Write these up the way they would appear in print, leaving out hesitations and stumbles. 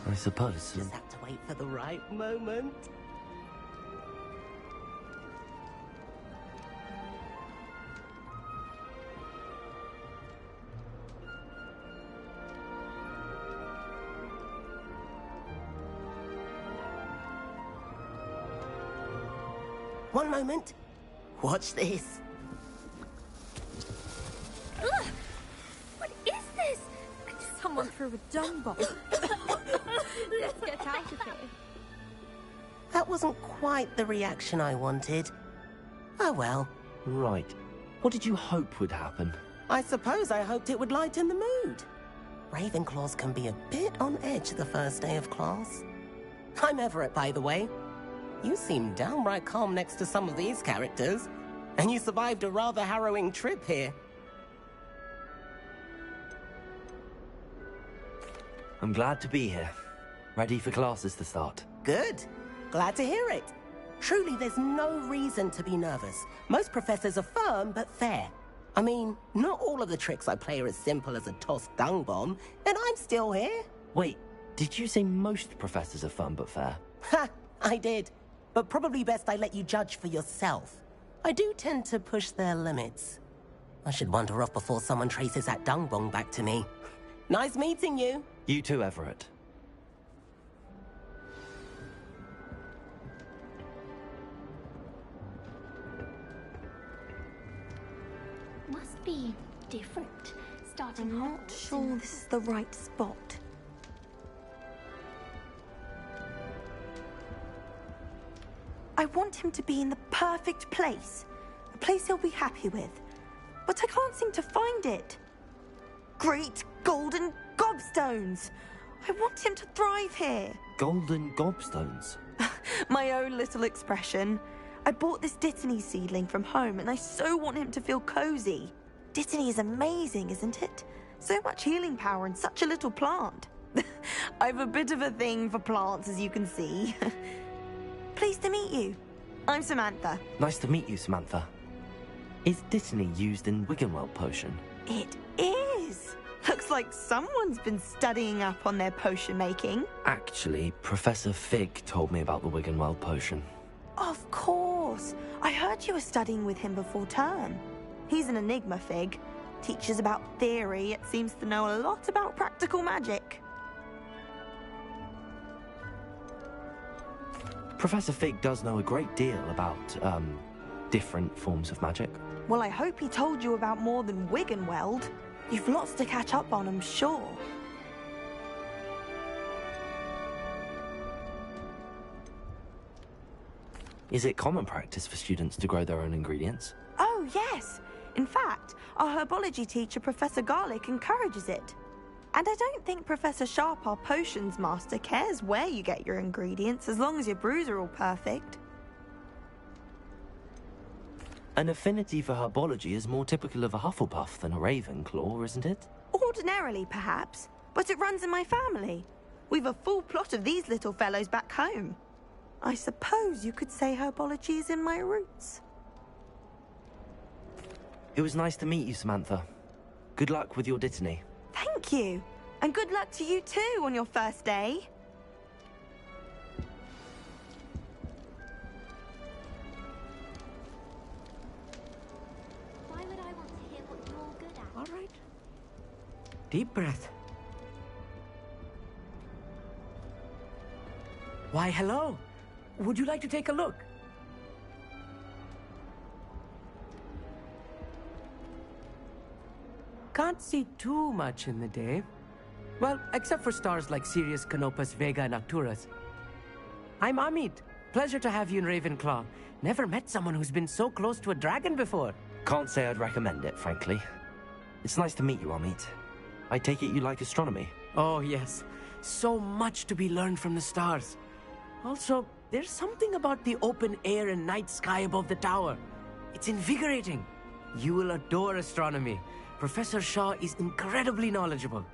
I suppose. Just have to wait for the right moment. One moment. Watch this. Ugh! What is this? Someone threw a dung bomb. Let's get out of here. That wasn't quite the reaction I wanted. Oh well. Right. What did you hope would happen? I suppose I hoped it would lighten the mood. Ravenclaws can be a bit on edge the first day of class. I'm Everett, by the way. You seem downright calm next to some of these characters. And you survived a rather harrowing trip here. I'm glad to be here. Ready for classes to start. Good. Glad to hear it. Truly, there's no reason to be nervous. Most professors are firm but fair. I mean, not all of the tricks I play are as simple as a tossed dung bomb, and I'm still here. Wait, did you say most professors are fun but fair? Ha! I did. But probably best I let you judge for yourself. I do tend to push their limits. I should wander off before someone traces that dung bomb back to me. Nice meeting you. You too, Everett. Must be different. Starting I'm not sure this is the right spot. I want him to be in the perfect place. A place he'll be happy with. But I can't seem to find it. Great golden gobstones! I want him to thrive here. Golden gobstones? My own little expression. I bought this Dittany seedling from home and I so want him to feel cozy. Dittany is amazing, isn't it? So much healing power in such a little plant. I've a bit of a thing for plants, as you can see. Pleased to meet you. I'm Samantha. Nice to meet you, Samantha. Is Dittany used in Wiggenweld potion? It is. Looks like someone's been studying up on their potion making. Actually, Professor Fig told me about the Wiggenweld potion. Of course. I heard you were studying with him before term. He's an enigma, Fig. Teaches about theory, yet seems to know a lot about practical magic. Professor Fig does know a great deal about, different forms of magic. Well, I hope he told you about more than Wiggenweld. You've lots to catch up on, I'm sure. Is it common practice for students to grow their own ingredients? Oh, yes. In fact, our herbology teacher, Professor Garlick, encourages it. And I don't think Professor Sharp, our potions master, cares where you get your ingredients, as long as your brews are all perfect. An affinity for herbology is more typical of a Hufflepuff than a Ravenclaw, isn't it? Ordinarily, perhaps, but it runs in my family. We've a full plot of these little fellows back home. I suppose you could say herbology is in my roots. It was nice to meet you, Samantha. Good luck with your Dittany. Thank you. And good luck to you too on your first day. Why would I want to hear what you're good at? All right. Deep breath. Why, hello. Would you like to take a look? Can't see too much in the day. Well, except for stars like Sirius, Canopus, Vega, and Arcturus. I'm Amit. Pleasure to have you in Ravenclaw. Never met someone who's been so close to a dragon before. Can't say I'd recommend it, frankly. It's nice to meet you, Amit. I take it you like astronomy? Oh, yes. So much to be learned from the stars. Also, there's something about the open air and night sky above the tower. It's invigorating. You will adore astronomy. Professor Shaw is incredibly knowledgeable.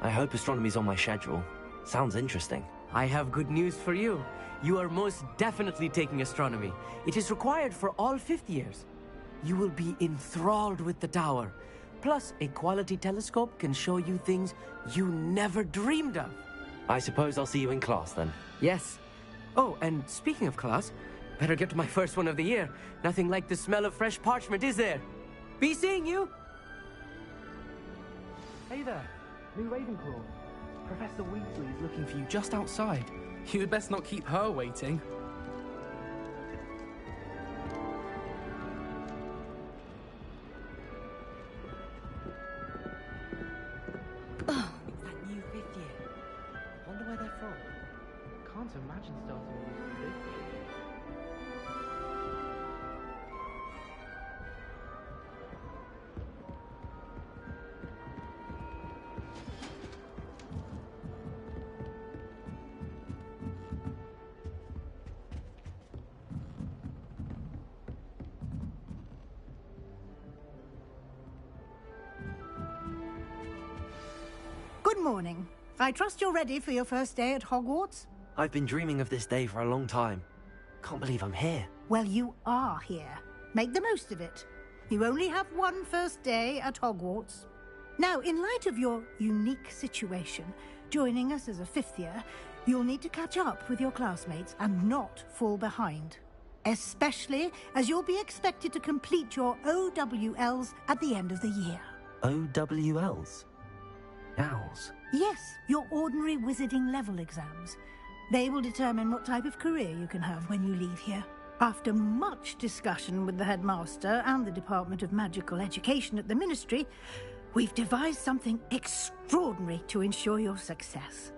I hope astronomy's on my schedule. Sounds interesting. I have good news for you. You are most definitely taking astronomy. It is required for all fifth years. you will be enthralled with the tower. Plus, a quality telescope can show you things you never dreamed of. I suppose I'll see you in class then. Yes. Oh, and speaking of class, better get to my first one of the year. Nothing like the smell of fresh parchment, is there? Be seeing you! Hey there, new Ravenclaw. Professor Weasley is looking for you just outside. You'd best not keep her waiting. It's that new fifth year. Wonder where they're from. Can't imagine starting with this. Good morning. I trust you're ready for your first day at Hogwarts? I've been dreaming of this day for a long time. Can't believe I'm here. Well, you are here. Make the most of it. You only have one first day at Hogwarts. Now, in light of your unique situation, joining us as a fifth year, you'll need to catch up with your classmates and not fall behind. Especially as you'll be expected to complete your OWLs at the end of the year. OWLs? Owls? Yes, your ordinary wizarding level exams. They will determine what type of career you can have when you leave here. After much discussion with the headmaster and the Department of Magical Education at the Ministry, we've devised something extraordinary to ensure your success.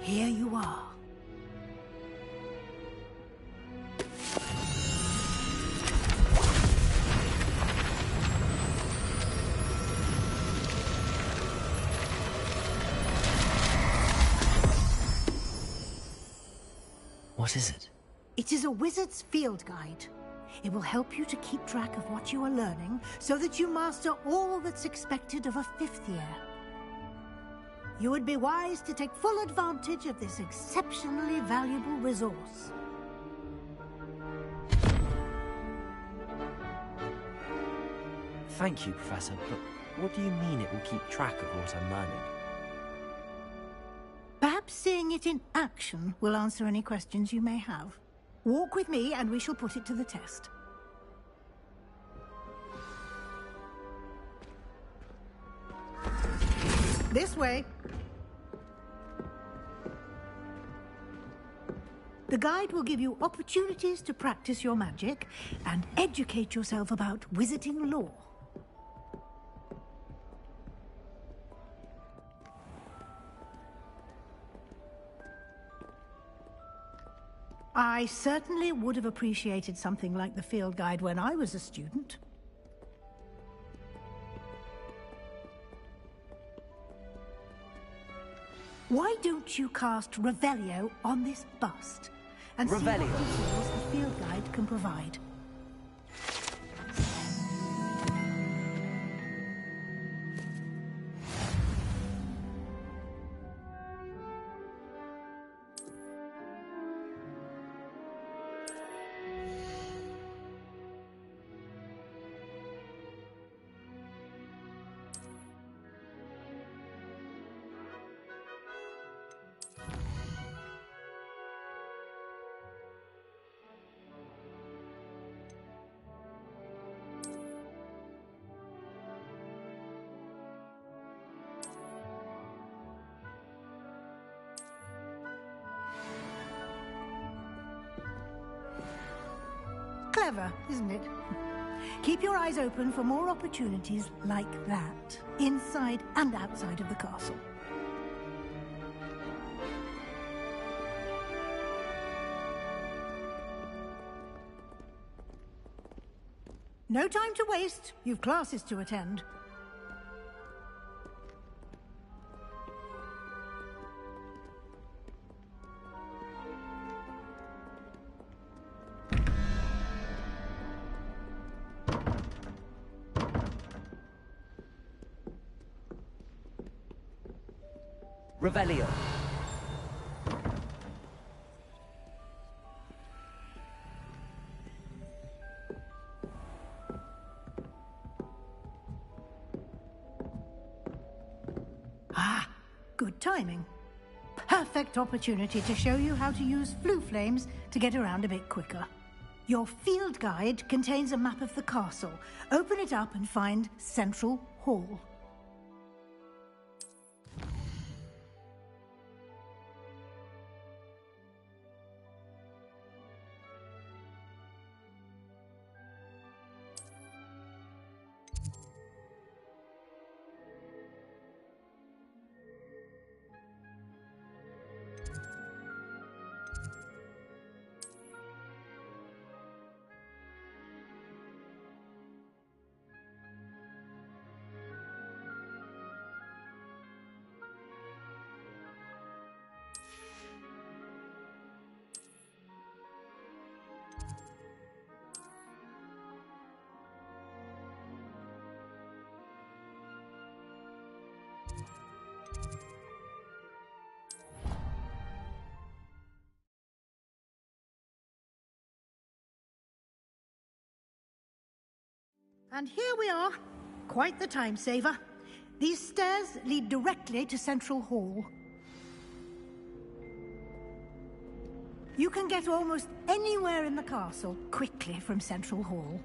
Here you are. What is it? It is a wizard's field guide. It will help you to keep track of what you are learning so that you master all that's expected of a fifth year. You would be wise to take full advantage of this exceptionally valuable resource. Thank you, Professor, but what do you mean it will keep track of what I'm learning? Perhaps seeing it in action will answer any questions you may have. Walk with me and we shall put it to the test. This way. The guide will give you opportunities to practice your magic and educate yourself about wizarding lore. I certainly would have appreciated something like the field guide when I was a student. Why don't you cast Revelio on this bust and see what Revelio? details the field guide can provide? Clever, isn't it? Keep your eyes open for more opportunities like that, inside and outside of the castle. No time to waste. You've classes to attend. Revelio. Ah, good timing. Perfect opportunity to show you how to use flue flames to get around a bit quicker. Your field guide contains a map of the castle. Open it up and find Central Hall. And here we are. Quite the time saver. These stairs lead directly to Central Hall. You can get almost anywhere in the castle quickly from Central Hall.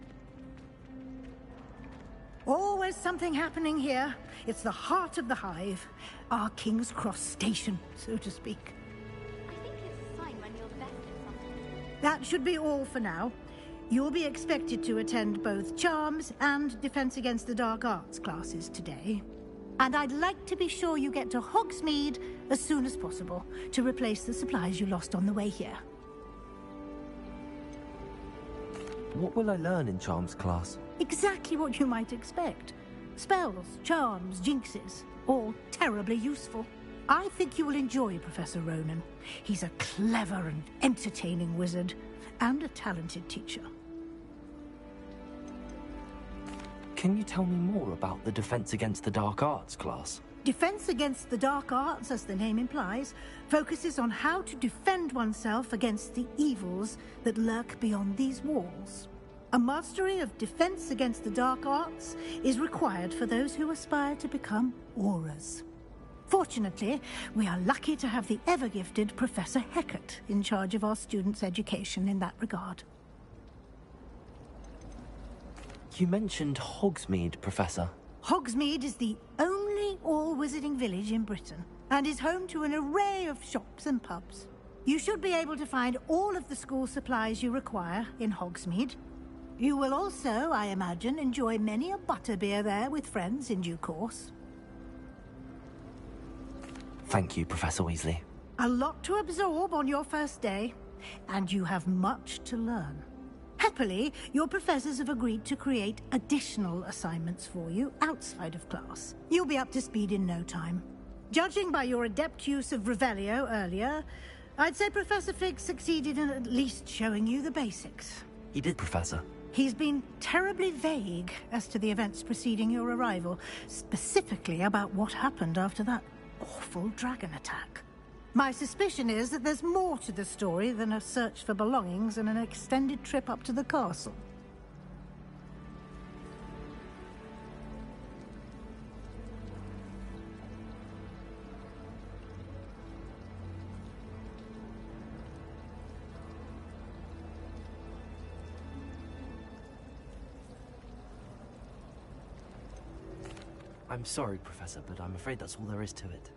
Always something happening here. It's the heart of the hive. Our King's Cross station, so to speak. I think it's a sign when you're the best at something. That should be all for now. You'll be expected to attend both Charms and Defense Against the Dark Arts classes today. And I'd like to be sure you get to Hogsmeade as soon as possible to replace the supplies you lost on the way here. What will I learn in Charms class? Exactly what you might expect. Spells, charms, jinxes, all terribly useful. I think you will enjoy Professor Ronan. He's a clever and entertaining wizard, and a talented teacher. Can you tell me more about the Defense Against the Dark Arts class? Defense Against the Dark Arts, as the name implies, focuses on how to defend oneself against the evils that lurk beyond these walls. A mastery of Defense Against the Dark Arts is required for those who aspire to become Auras. Fortunately, we are lucky to have the ever-gifted Professor Hecat in charge of our students' education in that regard. You mentioned Hogsmeade, Professor. Hogsmeade is the only all-wizarding village in Britain, and is home to an array of shops and pubs. You should be able to find all of the school supplies you require in Hogsmeade. You will also, I imagine, enjoy many a butterbeer there with friends in due course. Thank you, Professor Weasley. A lot to absorb on your first day, and you have much to learn. Happily, your professors have agreed to create additional assignments for you outside of class. You'll be up to speed in no time. Judging by your adept use of Revelio earlier, I'd say Professor Fig succeeded in at least showing you the basics. He did, Professor. He's been terribly vague as to the events preceding your arrival, specifically about what happened after that awful dragon attack. My suspicion is that there's more to the story than a search for belongings and an extended trip up to the castle. I'm sorry, Professor, but I'm afraid that's all there is to it.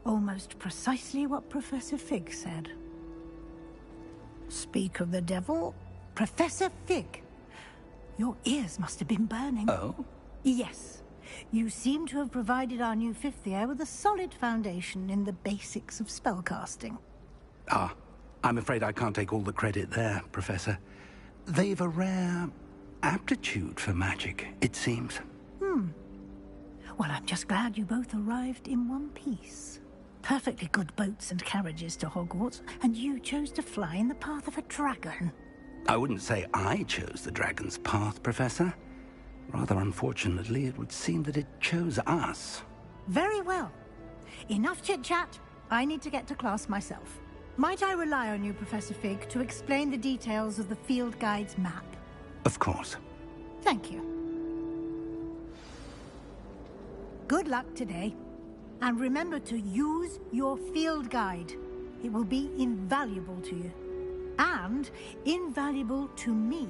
Almost precisely what Professor Fig said. Speak of the devil, Professor Fig. Your ears must have been burning. Oh? Yes. You seem to have provided our new fifth year with a solid foundation in the basics of spellcasting. Ah, I'm afraid I can't take all the credit there, Professor. They've a rare aptitude for magic, it seems. Well, I'm just glad you both arrived in one piece. Perfectly good boats and carriages to Hogwarts, and you chose to fly in the path of a dragon. I wouldn't say I chose the dragon's path, Professor. Rather unfortunately, it would seem that it chose us. Very well. Enough chit-chat. I need to get to class myself. Might I rely on you, Professor Fig, to explain the details of the field guide's map? Of course. Thank you. Good luck today. And remember to use your field guide. It will be invaluable to you. And invaluable to me,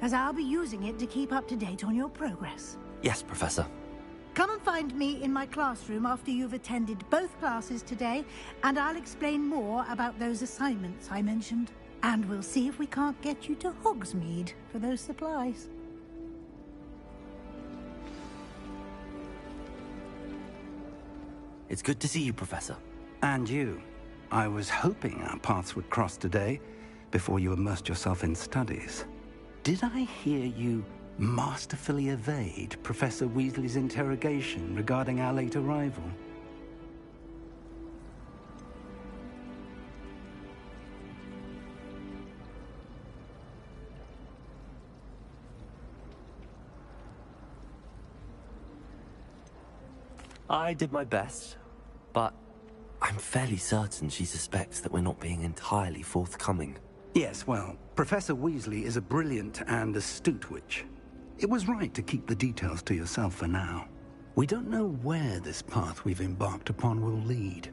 as I'll be using it to keep up to date on your progress. Yes, Professor. Come and find me in my classroom after you've attended both classes today, and I'll explain more about those assignments I mentioned. And we'll see if we can't get you to Hogsmeade for those supplies. It's good to see you, Professor. And you. I was hoping our paths would cross today, before you immersed yourself in studies. Did I hear you masterfully evade Professor Weasley's interrogation regarding our late arrival? I did my best, but I'm fairly certain she suspects that we're not being entirely forthcoming. Yes, well, Professor Weasley is a brilliant and astute witch. It was right to keep the details to yourself for now. We don't know where this path we've embarked upon will lead.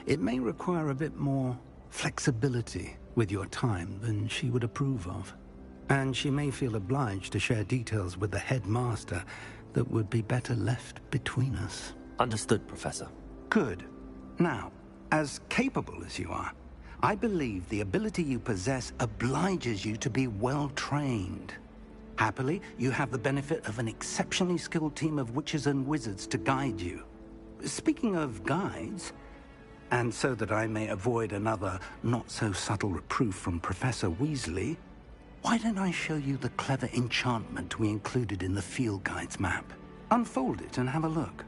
It may require a bit more flexibility with your time than she would approve of. And she may feel obliged to share details with the headmaster that would be better left between us. Understood, Professor. Good. Now, as capable as you are, I believe the ability you possess obliges you to be well-trained. Happily, you have the benefit of an exceptionally skilled team of witches and wizards to guide you. Speaking of guides, and so that I may avoid another not-so-subtle reproof from Professor Weasley, why don't I show you the clever enchantment we included in the field guide's map? Unfold it and have a look.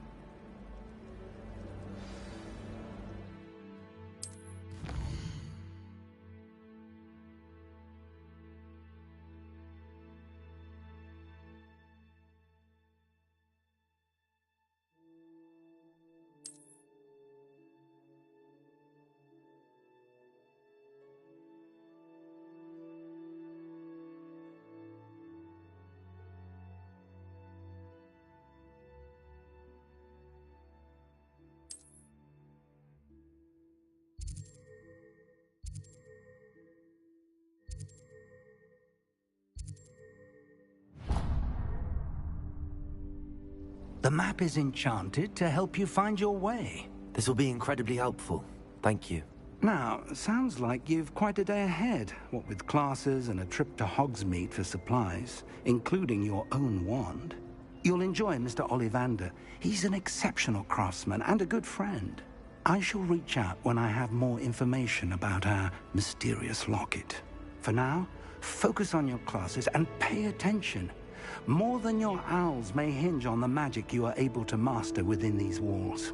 The map is enchanted to help you find your way. This will be incredibly helpful. Thank you. Now, sounds like you've quite a day ahead, what with classes and a trip to Hogsmeade for supplies, including your own wand. You'll enjoy Mr. Ollivander. He's an exceptional craftsman and a good friend. I shall reach out when I have more information about our mysterious locket. For now, focus on your classes and pay attention. More than your owls may hinge on the magic you are able to master within these walls.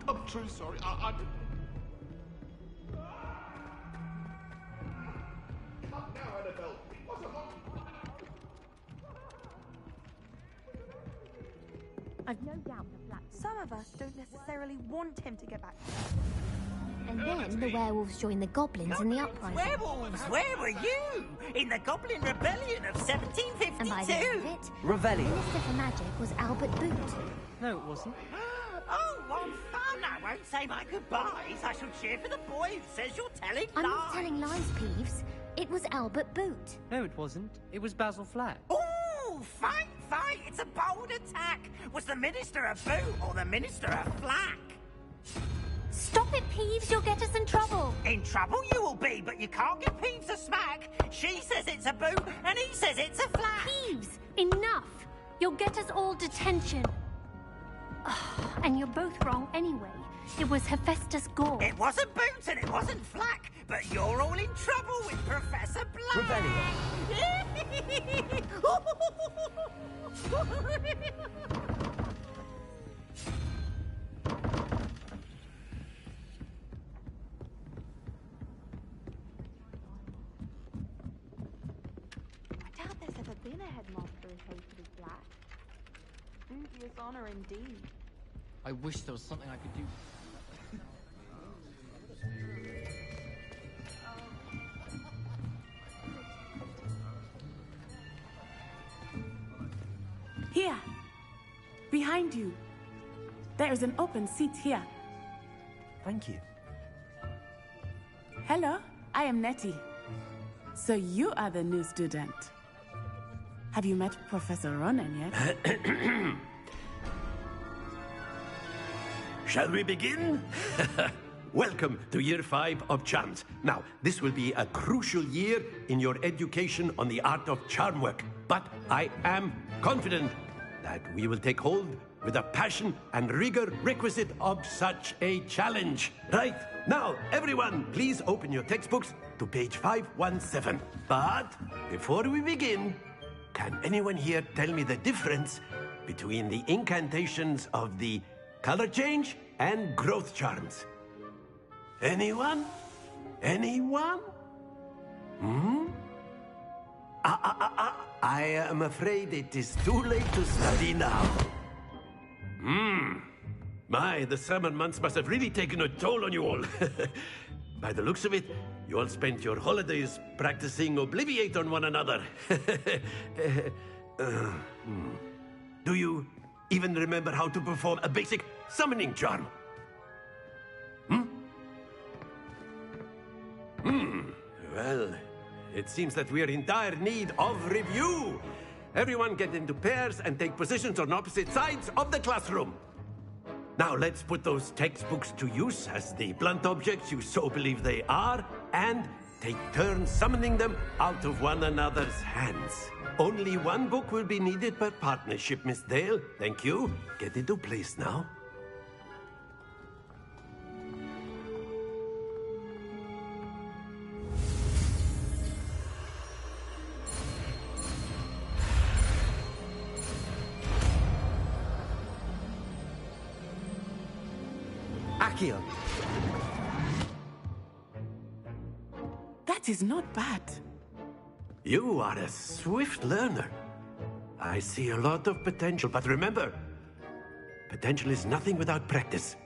I'm truly sorry. I didn't... Not now, Annabelle. It wasn't long. I've no doubt the flat. Some of us don't necessarily want him to get back. And then the werewolves joined the goblins in the uprising. Werewolves, where were you? In the Goblin Rebellion of 1752? And by the end of it, Revelio. Minister for Magic was Albert Boot. No, it wasn't. Oh, what fun! I won't say my goodbyes. I shall cheer for the boy who says you're telling I'm lies. not telling lies, Peeves. It was Albert Boot. No, it wasn't. It was Basil Flack. Ooh, fight! It's a bold attack. Was the Minister a boot or the Minister a flack? Stop it, Peeves. You'll get us in trouble. In trouble you will be, but you can't give Peeves a smack. She says it's a boot, and he says it's a flat. Thieves! Enough! You'll get us all detention. Ugh, and you're both wrong anyway. It was Hephaestus Gore. It wasn't boots and it wasn't flack, but you're all in trouble with Professor Black. I doubt there's ever been a headmaster as hated as Black. Dubious honor indeed. I wish there was something I could do. Here, behind you. There is an open seat here. Thank you. Hello, I am Nettie. So you are the new student. Have you met Professor Ronan yet? Shall we begin? Welcome to Year 5 of Charms. Now, this will be a crucial year in your education on the art of charm work. But I am confident that we will take hold with the passion and rigor requisite of such a challenge. Right, now, everyone, please open your textbooks to page 517. But before we begin, can anyone here tell me the difference between the incantations of the color change and growth charms? Anyone? Anyone? I am afraid it is too late to study now. My, the summer months must have really taken a toll on you all. By the looks of it, you all spent your holidays practicing Obliviate on one another. Do you even remember how to perform a basic summoning charm? Well, it seems that we are in dire need of review. Everyone get into pairs and take positions on opposite sides of the classroom. Now let's put those textbooks to use as the blunt objects you so believe they are, and take turns summoning them out of one another's hands. Only one book will be needed per partnership, Miss Dale. Thank you. Get into place now. Akio. That is not bad. You are a swift learner. I see a lot of potential, but remember, potential is nothing without practice.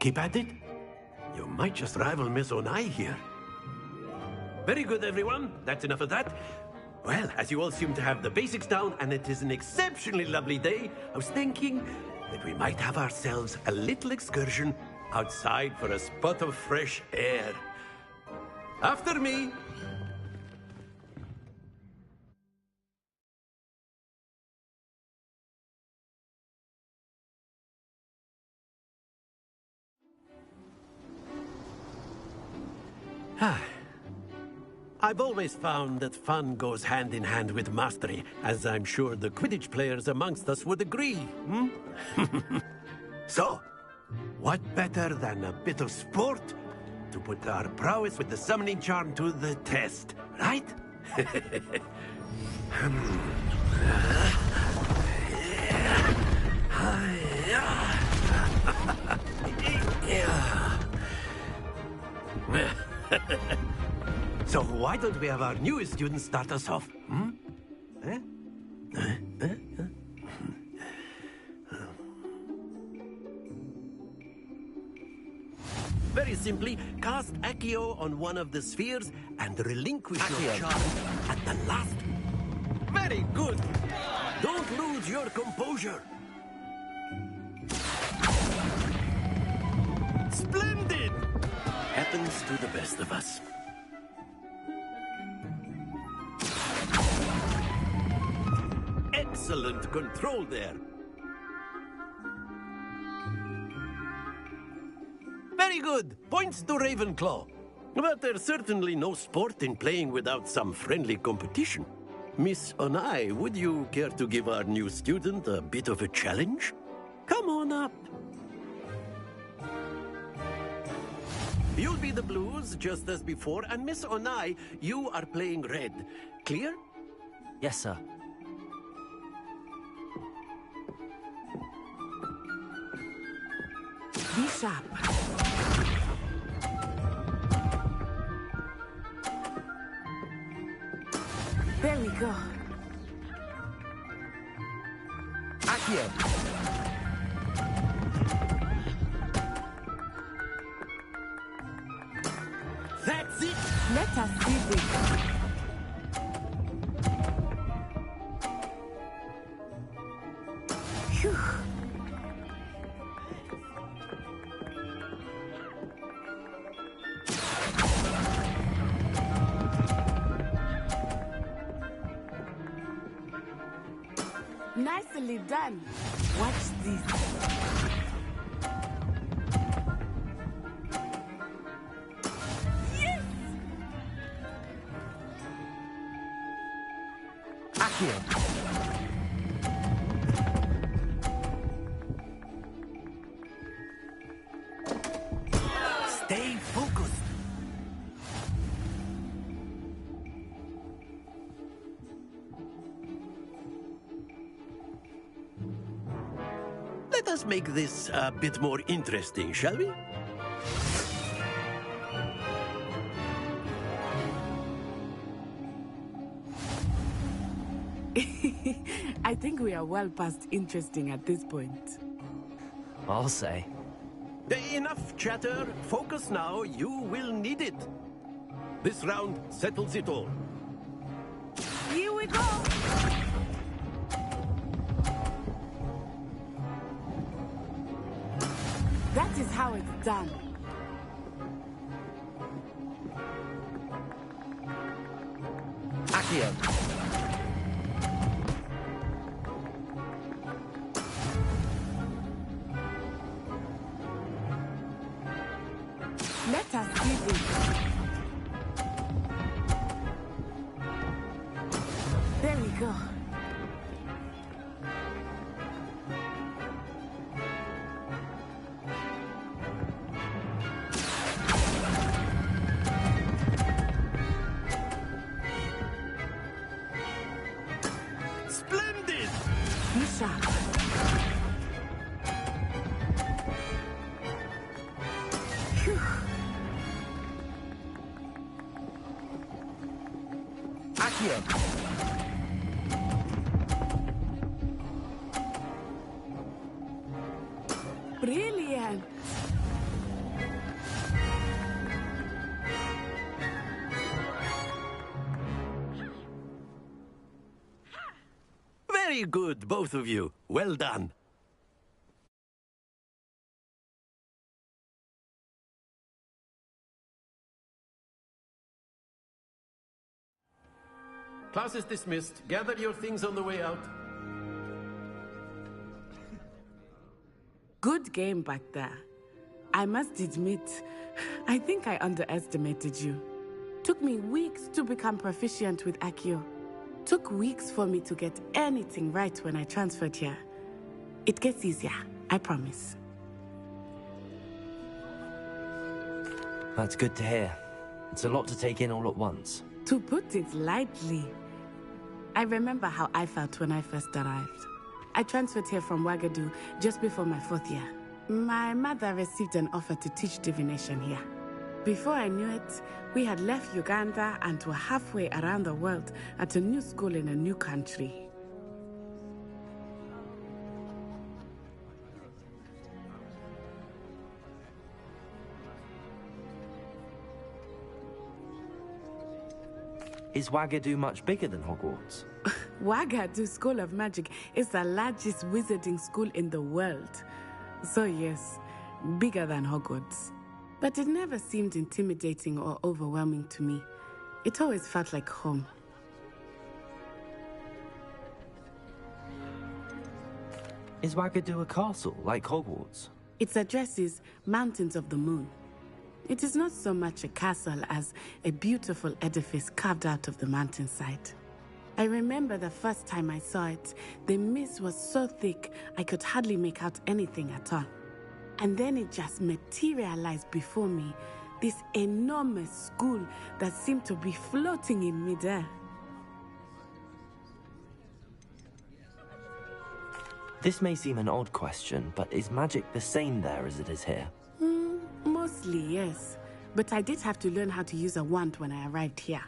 Keep at it. You might just rival Miss Onai here. Very good, everyone. That's enough of that. Well, as you all seem to have the basics down, and it is an exceptionally lovely day, I was thinking that we might have ourselves a little excursion outside for a spot of fresh air. After me. I've always found that fun goes hand in hand with mastery, as I'm sure the Quidditch players amongst us would agree. So, what better than a bit of sport to put our prowess with the summoning charm to the test, right? So why don't we have our newest student start us off? Very simply, cast Accio on one of the spheres and relinquish your charm at the last. Very good. Don't lose your composure. Splendid! Happens to the best of us. Excellent control there. Very good. Points to Ravenclaw. But there's certainly no sport in playing without some friendly competition. Miss Onai, would you care to give our new student a bit of a challenge? Come on up. You'll be the blues, just as before, and Miss Onai, you are playing red. Clear? Yes, sir. Be sharp. There we go. Accio. That's it! Let us see this. Phew. Nicely done. Watch this. Yes! Accio. Stay focused. Let us make this a bit more interesting, shall we? I think we are well past interesting at this point. I'll say. Enough chatter. Focus now. You will need it. This round settles it all. Here we go! That is how it's done. Accio. Let us see this. There we go. Splendid! Be sharp. Phew. Accio. Brilliant. Very good, both of you. Well done. Class is dismissed. Gather your things on the way out. Good game back there. I must admit, I think I underestimated you. Took me weeks to become proficient with Accio. Took weeks for me to get anything right when I transferred here. It gets easier, I promise. That's good to hear. It's a lot to take in all at once. To put it lightly, I remember how I felt when I first arrived. I transferred here from Ouagadougou just before my 4th year. My mother received an offer to teach divination here. Before I knew it, we had left Uganda and were halfway around the world at a new school in a new country. Is Ouagadougou much bigger than Hogwarts? Ouagadougou School of Magic is the largest wizarding school in the world. So yes, bigger than Hogwarts. But it never seemed intimidating or overwhelming to me. It always felt like home. Is Ouagadougou a castle, like Hogwarts? Its address is Mountains of the Moon. It is not so much a castle as a beautiful edifice carved out of the mountainside. I remember the first time I saw it, the mist was so thick I could hardly make out anything at all. And then it just materialized before me, this enormous school that seemed to be floating in midair. This may seem an odd question, but is magic the same there as it is here? Mostly, yes. But I did have to learn how to use a wand when I arrived here.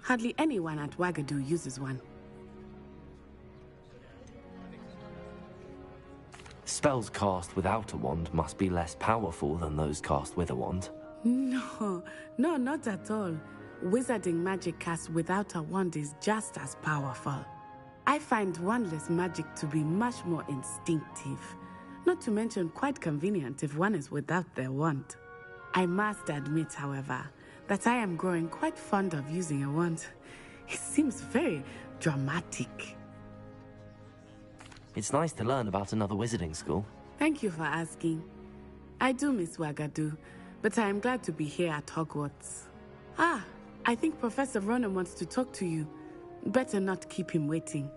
Hardly anyone at Wagadu uses one. Spells cast without a wand must be less powerful than those cast with a wand. No, not at all. Wizarding magic cast without a wand is just as powerful. I find wandless magic to be much more instinctive. Not to mention quite convenient if one is without their wand. I must admit, however, that I am growing quite fond of using a wand. It seems very dramatic. It's nice to learn about another wizarding school. Thank you for asking. I do miss Wagadu, but I am glad to be here at Hogwarts. I think Professor Ronan wants to talk to you. Better not keep him waiting.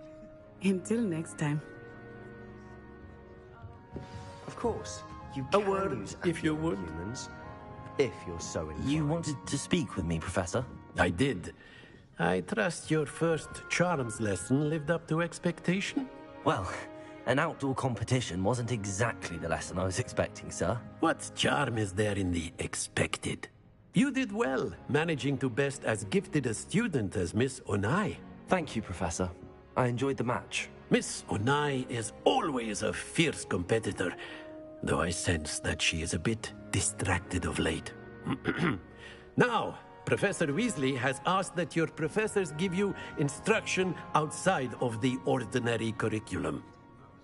Until next time. Of course, you A can word, use if you would. humans, if you're so inclined. You wanted to speak with me, Professor? I did. I trust your first charms lesson lived up to expectation? Well, an outdoor competition wasn't exactly the lesson I was expecting, sir. What charm is there in the expected? You did well, managing to best as gifted a student as Miss Onai. Thank you, Professor. I enjoyed the match. Miss Onai is always a fierce competitor, though I sense that she is a bit distracted of late. Now, Professor Weasley has asked that your professors give you instruction outside of the ordinary curriculum.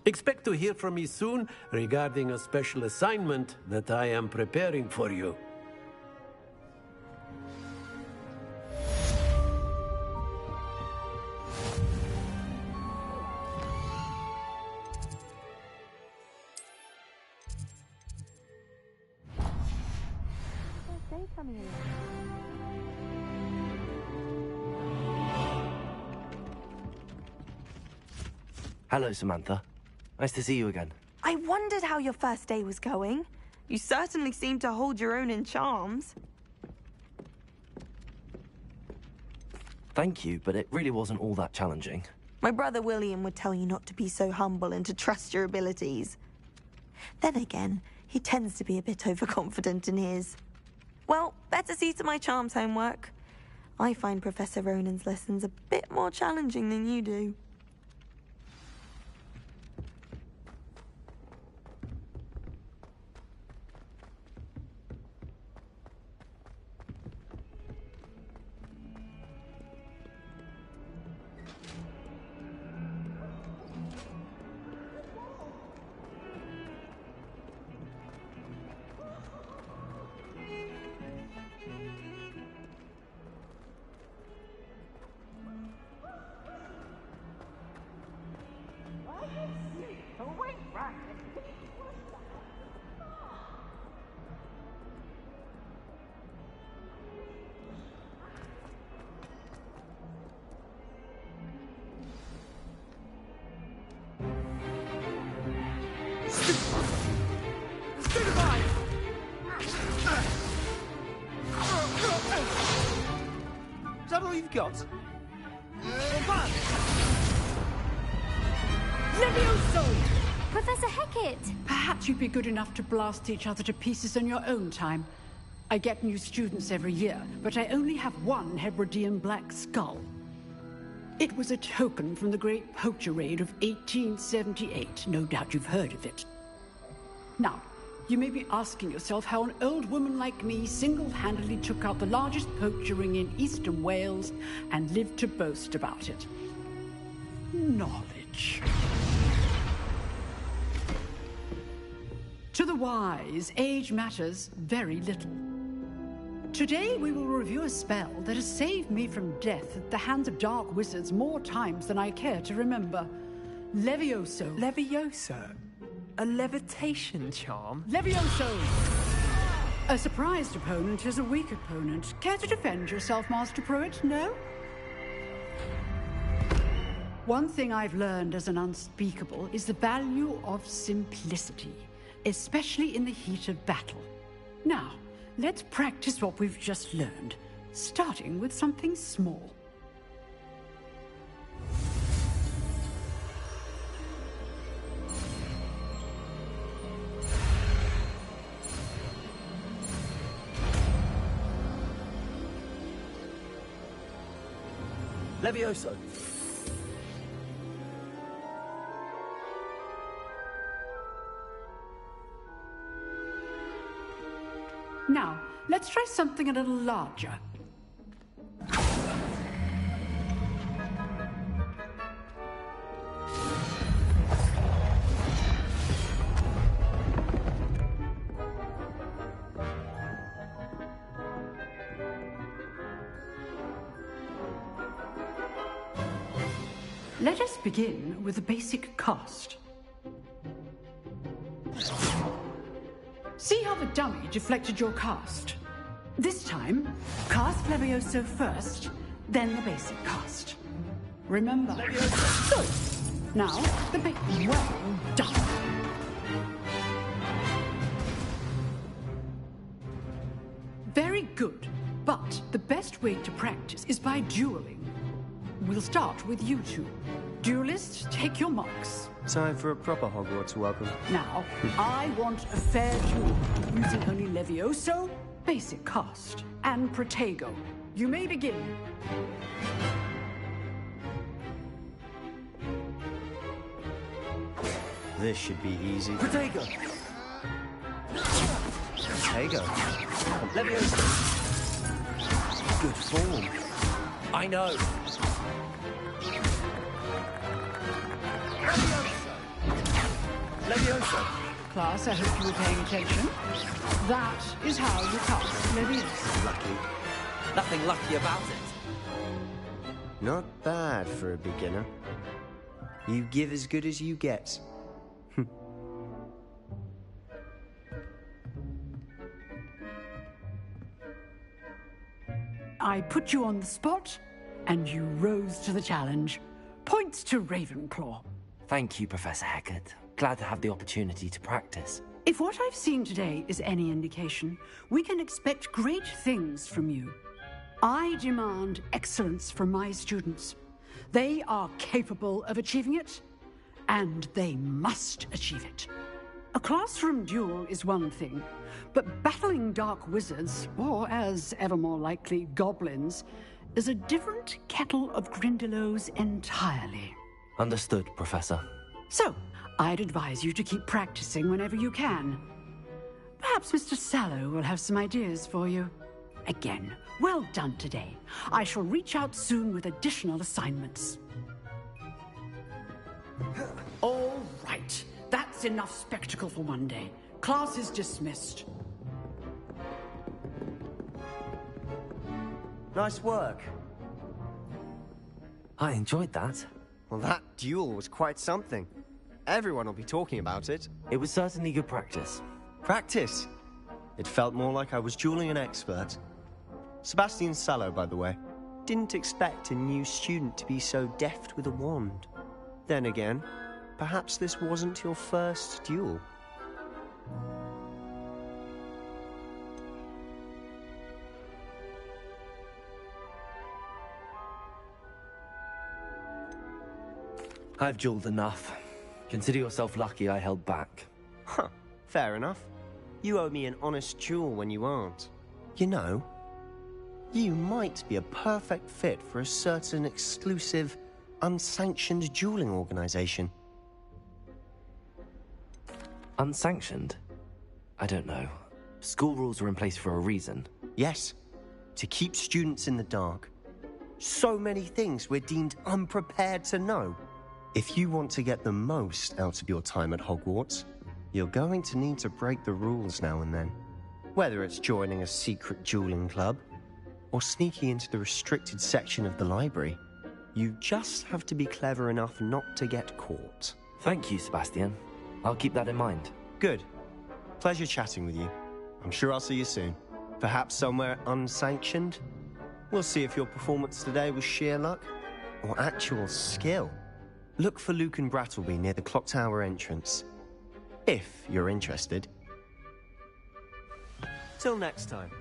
Expect to hear from me soon regarding a special assignment that I am preparing for you. Hello, Samantha. Nice to see you again. I wondered how your first day was going. You certainly seem to hold your own in charms. Thank you, but it really wasn't all that challenging. My brother William would tell you not to be so humble and to trust your abilities. Then again, he tends to be a bit overconfident in his. Well, better see to my charms homework. I find Professor Ronan's lessons a bit more challenging than you do. Is that all you've got? Levioso! Professor Hecat! Perhaps you'd be good enough to blast each other to pieces in your own time. I get new students every year, but I only have one Hebridean black skull. It was a token from the Great Poacher Raid of 1878. No doubt you've heard of it. Now, you may be asking yourself how an old woman like me single-handedly took out the largest poacher ring in eastern Wales and lived to boast about it. Knowledge. To the wise, age matters very little. Today we will review a spell that has saved me from death at the hands of dark wizards more times than I care to remember. Levioso. Levioso? A levitation charm? Levioso! A surprised opponent is a weak opponent. Care to defend yourself, Master Pruitt? No? One thing I've learned as an unspeakable is the value of simplicity, especially in the heat of battle. Now, let's practice what we've just learned, starting with something small. Levioso. Now, let's try something a little larger. Let us begin with the basic cast. See how the dummy deflected your cast? This time, cast Levioso first, then the basic cast. Remember. Good. Now, the big... Well done. Very good. But the best way to practice is by dueling. We'll start with you two. Duelists, take your marks. Time for a proper Hogwarts welcome. Now, I want a fair duel, using only Levioso, basic cast, and Protego. You may begin. This should be easy. Protego. Protego. Levioso. Good form. I know. Levioso. Class, I hope you were paying attention. That is how you cast Levioso. Lucky. Nothing lucky about it. Not bad for a beginner. You give as good as you get. I put you on the spot, and you rose to the challenge. Points to Ravenclaw. Thank you, Professor Hecat. Glad to have the opportunity to practice. If what I've seen today is any indication, we can expect great things from you. I demand excellence from my students. They are capable of achieving it, and they must achieve it. A classroom duel is one thing, but battling dark wizards, or as ever more likely, goblins, is a different kettle of Grindylows entirely. Understood, Professor. So, I'd advise you to keep practicing whenever you can. Perhaps Mr. Sallow will have some ideas for you. Again, well done today. I shall reach out soon with additional assignments. All right. That's enough spectacle for one day. Class is dismissed. Nice work. I enjoyed that. Well, that duel was quite something. Everyone will be talking about it. It was certainly good practice. Practice? It felt more like I was dueling an expert. Sebastian Sallow, by the way. Didn't expect a new student to be so deft with a wand. Then again, perhaps this wasn't your first duel. I've dueled enough. Consider yourself lucky I held back. Huh, fair enough. You owe me an honest duel when you aren't. You know, you might be a perfect fit for a certain exclusive, unsanctioned dueling organization. Unsanctioned? I don't know. School rules are in place for a reason. Yes, to keep students in the dark. So many things we're deemed unprepared to know. If you want to get the most out of your time at Hogwarts, you're going to need to break the rules now and then. Whether it's joining a secret dueling club, or sneaking into the restricted section of the library, you just have to be clever enough not to get caught. Thank you, Sebastian. I'll keep that in mind. Good. Pleasure chatting with you. I'm sure I'll see you soon. Perhaps somewhere unsanctioned? We'll see if your performance today was sheer luck or actual skill. Look for Luke and Brattleby near the clock tower entrance. If you're interested. Till next time.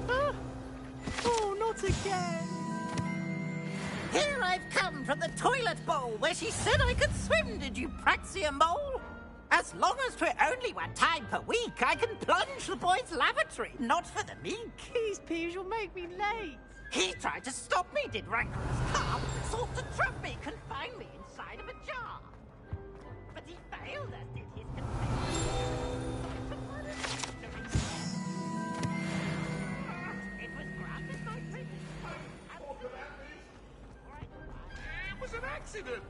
Ah! Oh, not again! Here I've come from the toilet bowl where she said I could swim, did you praxia mole? As long as 'twere only 1 time per week, I can plunge the boy's lavatory, not for the meek. Please, Peeves, you'll make me late. He tried to stop me, did rancorous carp, sought to trap me, confine me inside of a jar. But he failed, as did his It was granted by British. It was an accident!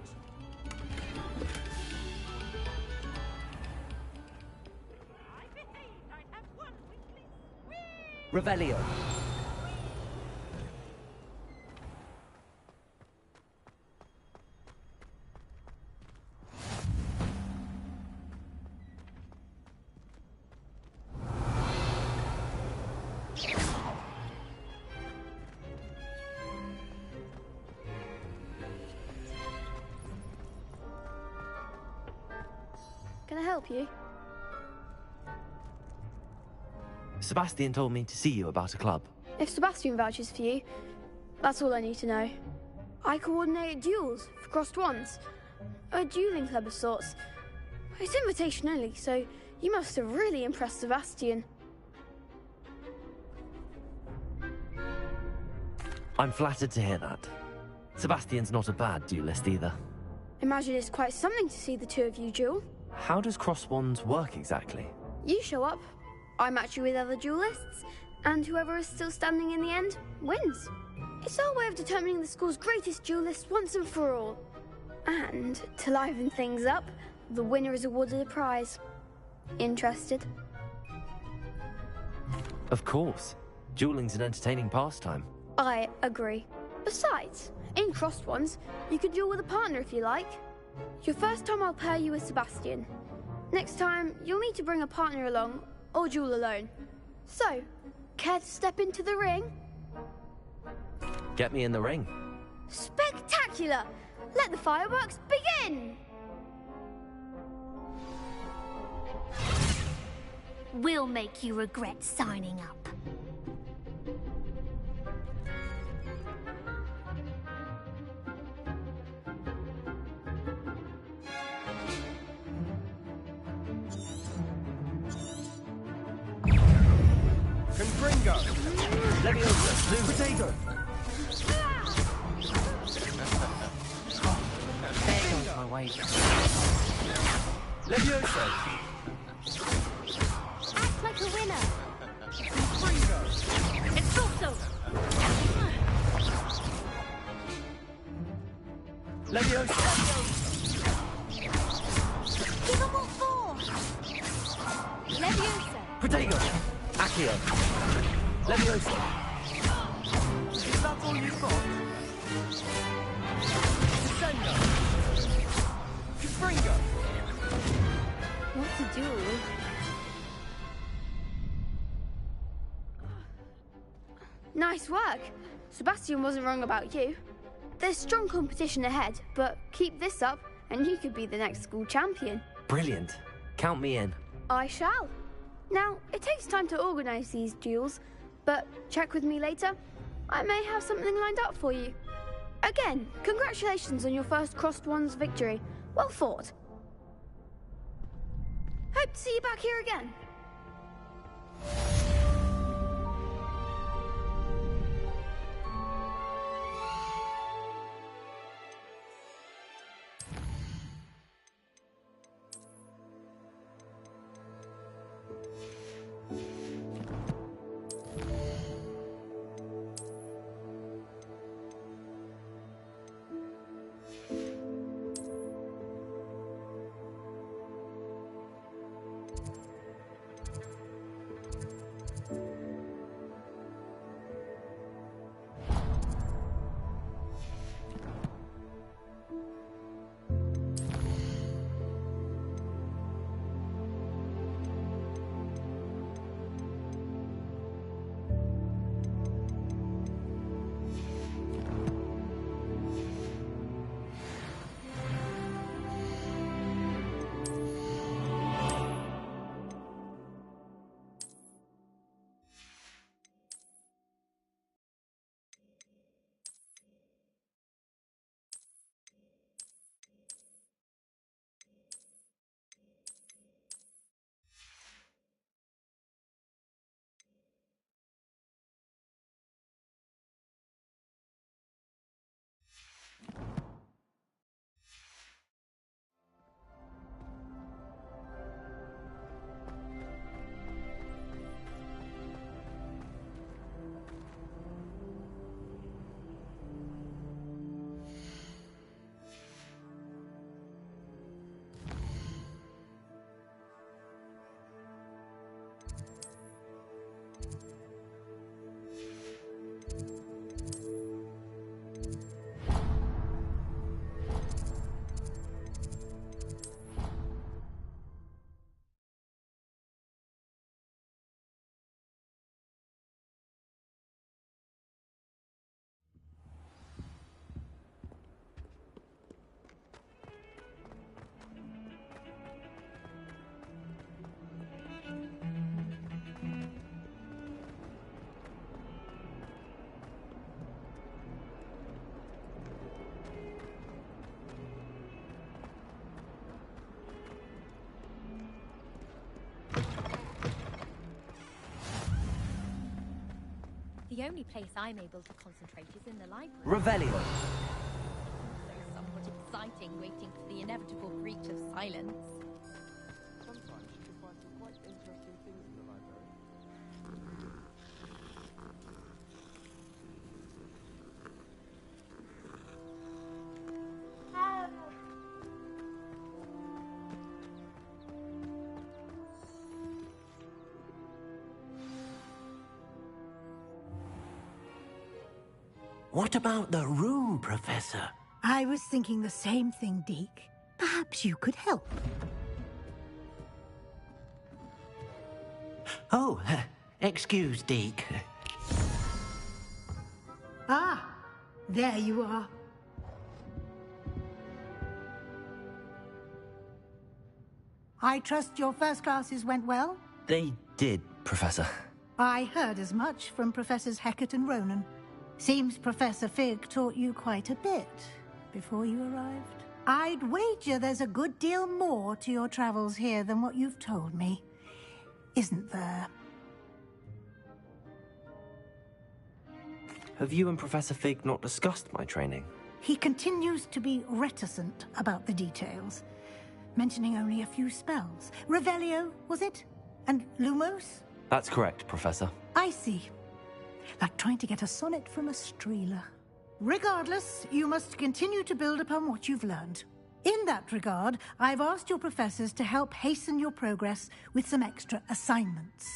Revelio. Can I help you? Sebastian told me to see you about a club. If Sebastian vouches for you, that's all I need to know. I coordinate duels for crossed wands. A dueling club of sorts. It's invitation only, so you must have really impressed Sebastian. I'm flattered to hear that. Sebastian's not a bad duelist either. Imagine it's quite something to see the two of you duel. How does cross wands work exactly? You show up, I match you with other duelists, and whoever is still standing in the end wins. It's our way of determining the school's greatest duelist once and for all. And to liven things up, the winner is awarded a prize. Interested? Of course. Dueling's an entertaining pastime. I agree. Besides, in crossed ones, you can duel with a partner if you like. Your first time I'll pair you with Sebastian. Next time, you'll need to bring a partner along, or duel alone. So, care to step into the ring? Get me in the ring. Spectacular! Let the fireworks begin! We'll make you regret signing up. Confringo! Leviosa! Blue potato! There goes my wager. Leviosa! Act like a winner. Confringo! It's also. Leviosa! Give them all 4. Leviosa. Potato! Accio! Leviosa! Is that all you've got? Descendo! Confringo! What to do? Nice work! Sebastian wasn't wrong about you. There's strong competition ahead, but keep this up and you could be the next school champion. Brilliant. Count me in. I shall. Now, it takes time to organise these duels, but check with me later. I may have something lined up for you. Again, congratulations on your first crossed wands victory. Well fought. Hope to see you back here again. The only place I'm able to concentrate is in the library. Revelio. Also somewhat exciting waiting for the inevitable breach of silence. Sometimes you can find some quite interesting things in the library. What about the room, Professor? I was thinking the same thing, Deke. Perhaps you could help. Oh, excuse, Deke. Ah, there you are. I trust your first classes went well? They did, Professor. I heard as much from Professors Hecat and Ronan. Seems Professor Fig taught you quite a bit before you arrived. I'd wager there's a good deal more to your travels here than what you've told me. Isn't there? Have you and Professor Fig not discussed my training? He continues to be reticent about the details, mentioning only a few spells. Revelio, was it? And Lumos? That's correct, Professor. I see. Like trying to get a sonnet from a streeler. Regardless, you must continue to build upon what you've learned. In that regard, I've asked your professors to help hasten your progress with some extra assignments.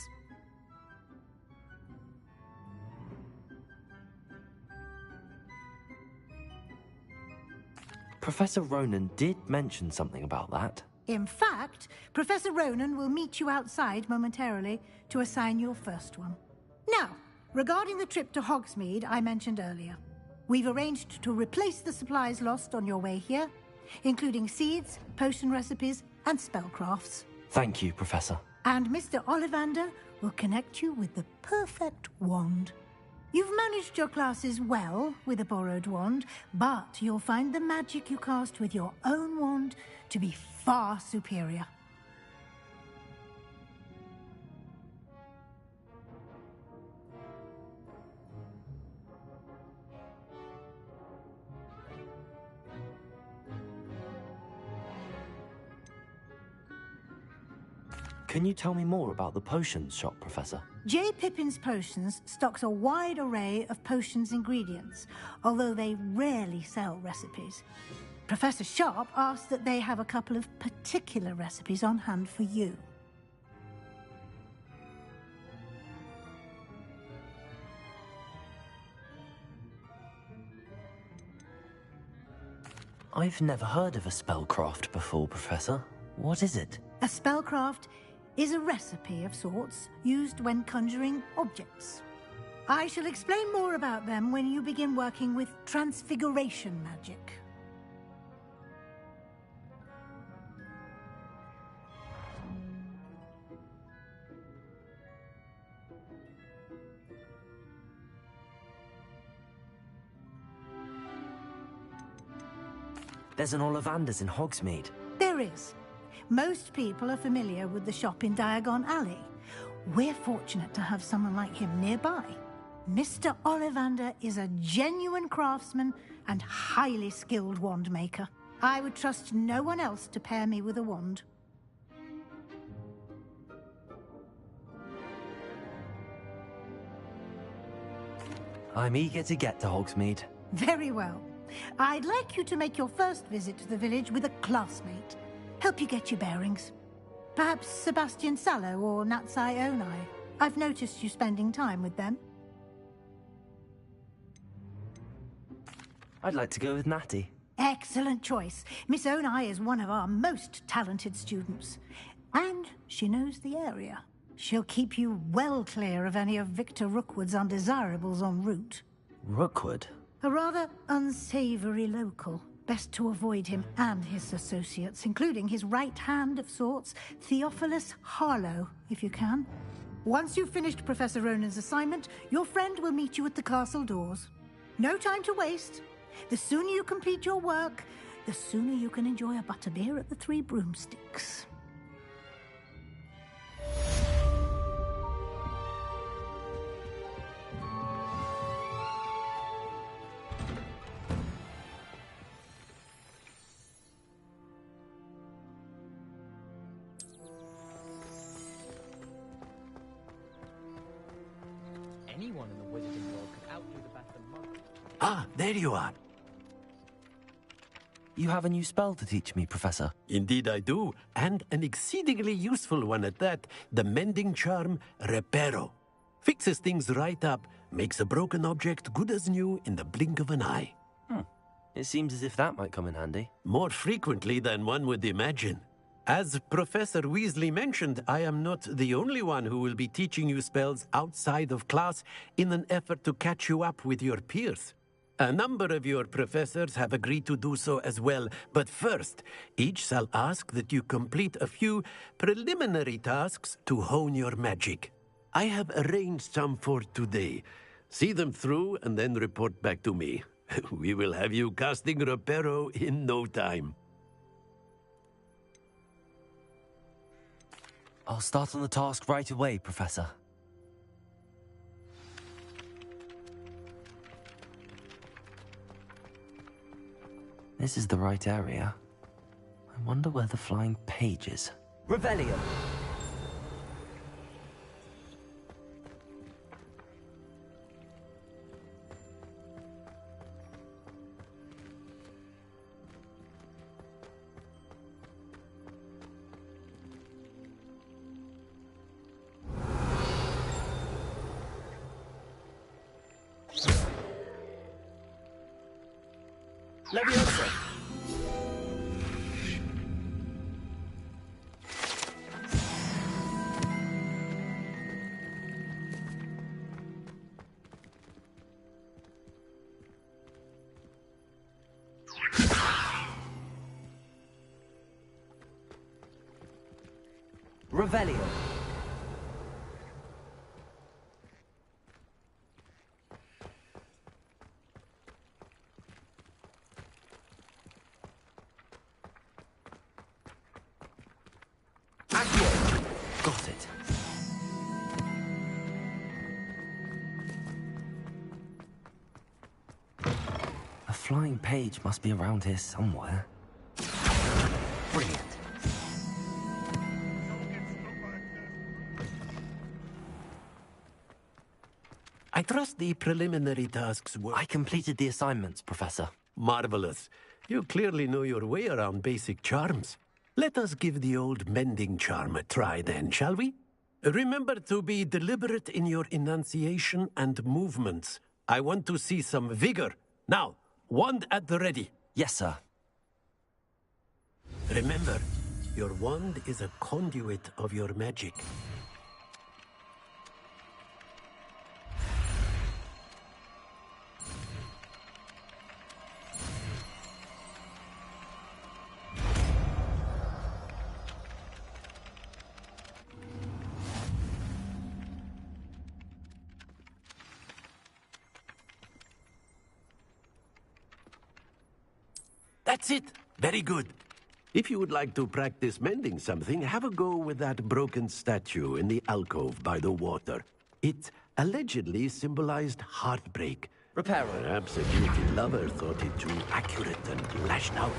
Professor Ronan did mention something about that. In fact, Professor Ronan will meet you outside momentarily to assign your first one. Now, regarding the trip to Hogsmeade I mentioned earlier, we've arranged to replace the supplies lost on your way here, including seeds, potion recipes, and spellcrafts. Thank you, Professor. And Mr. Ollivander will connect you with the perfect wand. You've managed your classes well with a borrowed wand, but you'll find the magic you cast with your own wand to be far superior. Can you tell me more about the potions shop, Professor? J. Pippin's Potions stocks a wide array of potions ingredients, although they rarely sell recipes. Professor Sharp asked that they have a couple of particular recipes on hand for you. I've never heard of a spellcraft before, Professor. What is it? A spellcraft is a recipe of sorts used when conjuring objects. I shall explain more about them when you begin working with transfiguration magic. There's an Ollivander's in Hogsmeade. There is. Most people are familiar with the shop in Diagon Alley. We're fortunate to have someone like him nearby. Mr. Ollivander is a genuine craftsman and highly skilled wand maker. I would trust no one else to pair me with a wand. I'm eager to get to Hogsmeade. Very well. I'd like you to make your first visit to the village with a classmate. Help you get your bearings. Perhaps Sebastian Sallow or Natsai Onai. I've noticed you spending time with them. I'd like to go with Natty. Excellent choice. Miss Onai is one of our most talented students. And she knows the area. She'll keep you well clear of any of Victor Rookwood's undesirables en route. Rookwood? A rather unsavory local. Best to avoid him and his associates, including his right hand of sorts, Theophilus Harlow, if you can. Once you've finished Professor Ronan's assignment, your friend will meet you at the castle doors. No time to waste. The sooner you complete your work, the sooner you can enjoy a butterbeer at the Three Broomsticks. one in the wizarding world could outdo the best of muggles. Ah, there you are. You have a new spell to teach me, Professor. Indeed I do, and an exceedingly useful one at that. The mending charm, Reparo. Fixes things right up, makes a broken object good as new in the blink of an eye. It seems as if that might come in handy. More frequently than one would imagine. As Professor Weasley mentioned, I am not the only one who will be teaching you spells outside of class in an effort to catch you up with your peers. A number of your professors have agreed to do so as well, but first, each shall ask that you complete a few preliminary tasks to hone your magic. I have arranged some for today. See them through and then report back to me. We will have you casting Reparo in no time. I'll start on the task right away, Professor. This is the right area. I wonder where the flying page is. Revelio! Leviosa! Revelio! Got it. A flying page must be around here somewhere. Brilliant. I trust the preliminary tasks were... I completed the assignments, Professor. Marvelous. You clearly know your way around basic charms. Let us give the old mending charm a try then, shall we? Remember to be deliberate in your enunciation and movements. I want to see some vigor. Now, wand at the ready. Yes, sir. Remember, your wand is a conduit of your magic. That's it. Very good. If you would like to practice mending something, have a go with that broken statue in the alcove by the water. It allegedly symbolized heartbreak. Repair. Perhaps a beauty lover thought it too accurate and lashed out.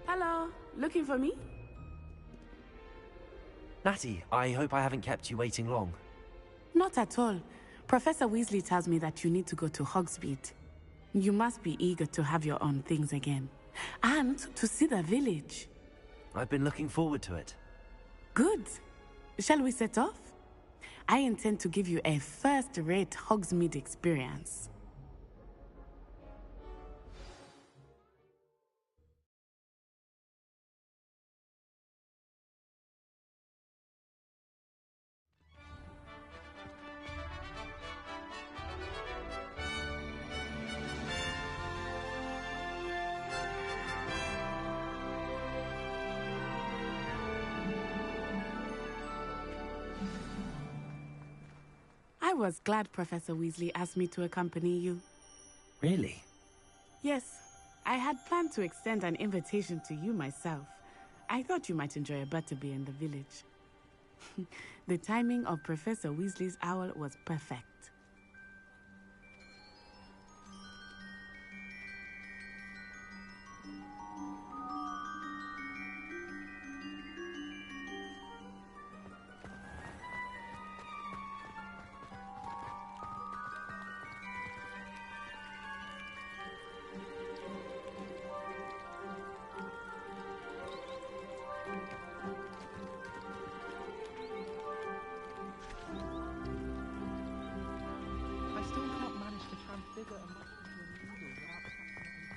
Hello, looking for me? Natty, I hope I haven't kept you waiting long. Not at all. Professor Weasley tells me that you need to go to Hogsmeade. You must be eager to have your own things again. And to see the village. I've been looking forward to it. Good. Shall we set off? I intend to give you a first-rate Hogsmeade experience. I was glad Professor Weasley asked me to accompany you. Really? Yes, I had planned to extend an invitation to you myself. I thought you might enjoy a butterbeer in the village. The timing of Professor Weasley's owl was perfect. I still can't manage to transfigure a moth into a noodle without catching it in fire.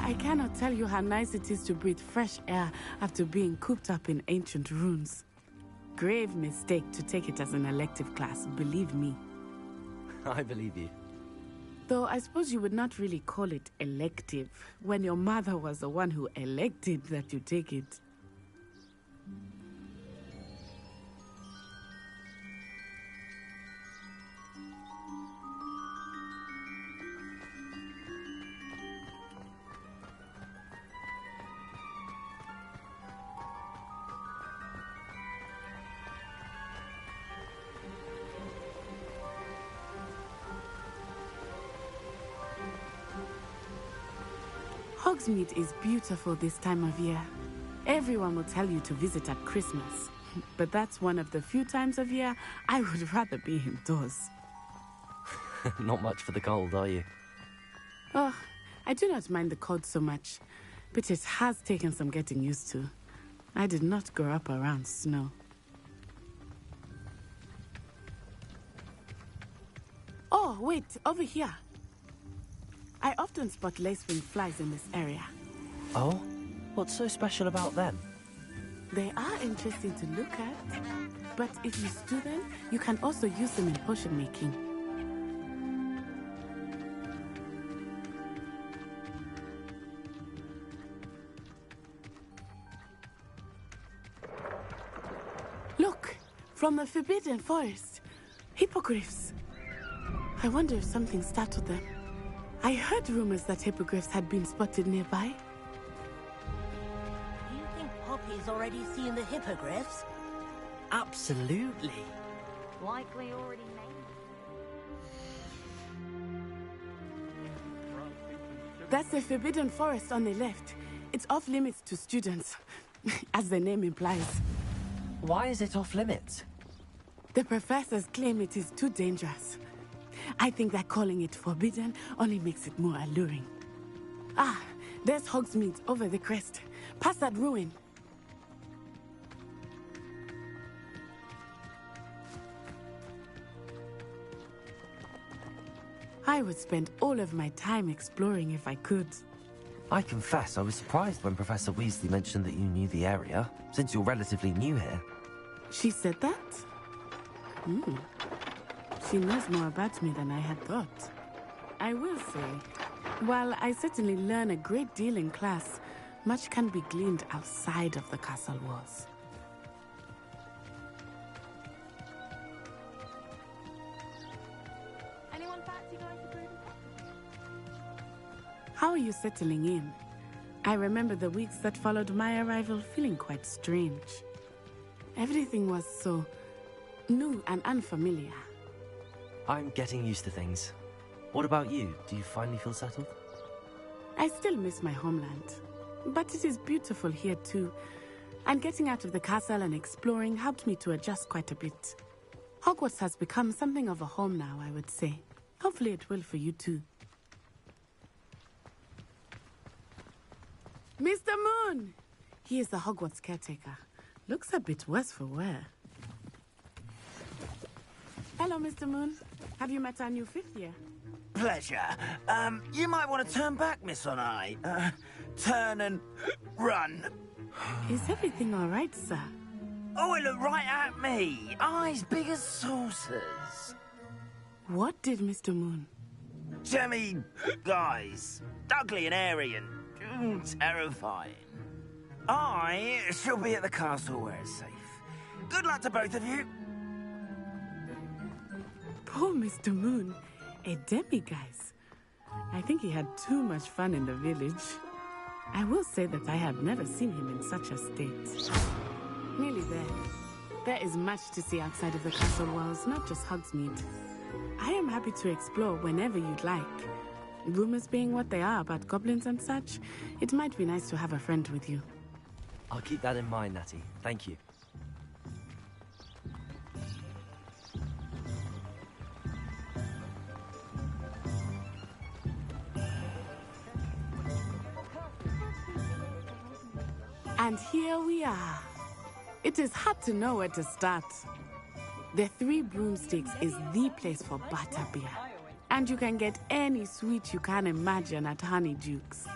I cannot tell you how nice it is to breathe fresh air after being cooped up in ancient ruins. Grave mistake to take it as an elective class, believe me. I believe you. Though I suppose you would not really call it elective when your mother was the one who elected that you take it. Hogsmeade is beautiful this time of year. Everyone will tell you to visit at Christmas. But that's one of the few times of year I would rather be indoors. Not much for the cold, are you? Oh, I do not mind the cold so much, but it has taken some getting used to. I did not grow up around snow. Oh, wait, over here. I often spot lacewing flies in this area. Oh? What's so special about them? They are interesting to look at, but if you stew them, you can also use them in potion making. Look, from the Forbidden Forest, hippogriffs. I wonder if something startled them. I heard rumors that hippogriffs had been spotted nearby. Do you think Poppy's already seen the hippogriffs? Absolutely. Likely already made. That's the Forbidden Forest on the left. It's off limits to students, as the name implies. Why is it off limits? The professors claim it is too dangerous. I think that calling it forbidden only makes it more alluring. Ah, there's Hogsmeade over the crest. Past that ruin. I would spend all of my time exploring if I could. I confess I was surprised when Professor Weasley mentioned that you knew the area, since you're relatively new here. She said that? She knows more about me than I had thought. I will say, while I certainly learn a great deal in class, much can be gleaned outside of the castle walls. How are you settling in? I remember the weeks that followed my arrival feeling quite strange. Everything was so new and unfamiliar. I'm getting used to things. What about you? Do you finally feel settled? I still miss my homeland, but it is beautiful here too. And getting out of the castle and exploring helped me to adjust quite a bit. Hogwarts has become something of a home now, I would say. Hopefully it will for you too. Mr. Moon! He is the Hogwarts caretaker. Looks a bit worse for wear. Hello, Mr. Moon. Have you met our new 5th year? Pleasure. You might want to turn back, Miss Onai. Turn and run. Is everything all right, sir? Oh, it looked right at me. Eyes big as saucers. What did Mr. Moon? Jemmy guys. Ugly and airy and terrifying. I shall be at the castle where it's safe. Good luck to both of you. Poor Mr. Moon. A demiguise. I think he had too much fun in the village. I will say that I have never seen him in such a state. Nearly there. There is much to see outside of the castle walls, not just Hogsmeade. I am happy to explore whenever you'd like. Rumors being what they are about goblins and such, it might be nice to have a friend with you. I'll keep that in mind, Natty. Thank you. And here we are. It is hard to know where to start. The Three Broomsticks is the place for butterbeer. And you can get any sweet you can imagine at Honeydukes.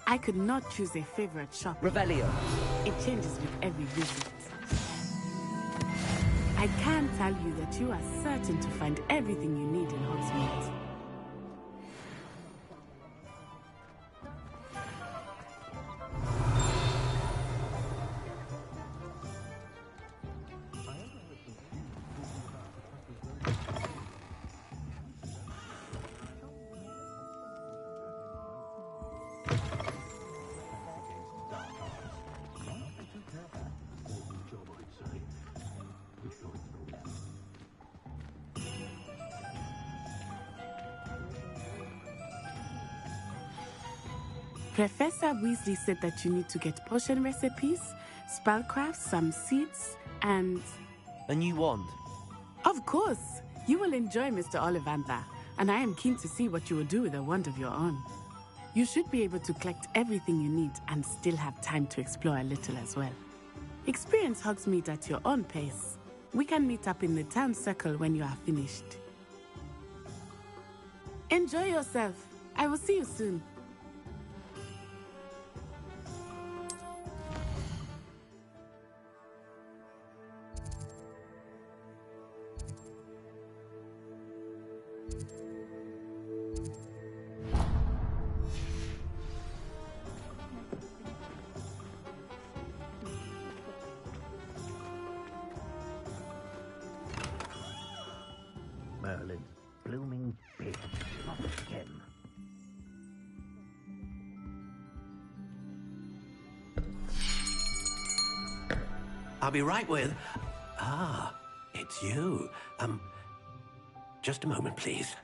I could not choose a favorite shop. Revelio. It changes with every visit. I can tell you that you are certain to find everything you need in Hogsmeade. Professor Weasley said that you need to get potion recipes, spellcraft, some seeds, and... A new wand? Of course! You will enjoy Mr. Ollivander, and I am keen to see what you will do with a wand of your own. You should be able to collect everything you need and still have time to explore a little as well. Experience Hogsmeade at your own pace. We can meet up in the town circle when you are finished. Enjoy yourself. I will see you soon. Merlin, blooming bitch, not again. I'll be right with... Ah, it's you. Just a moment, please.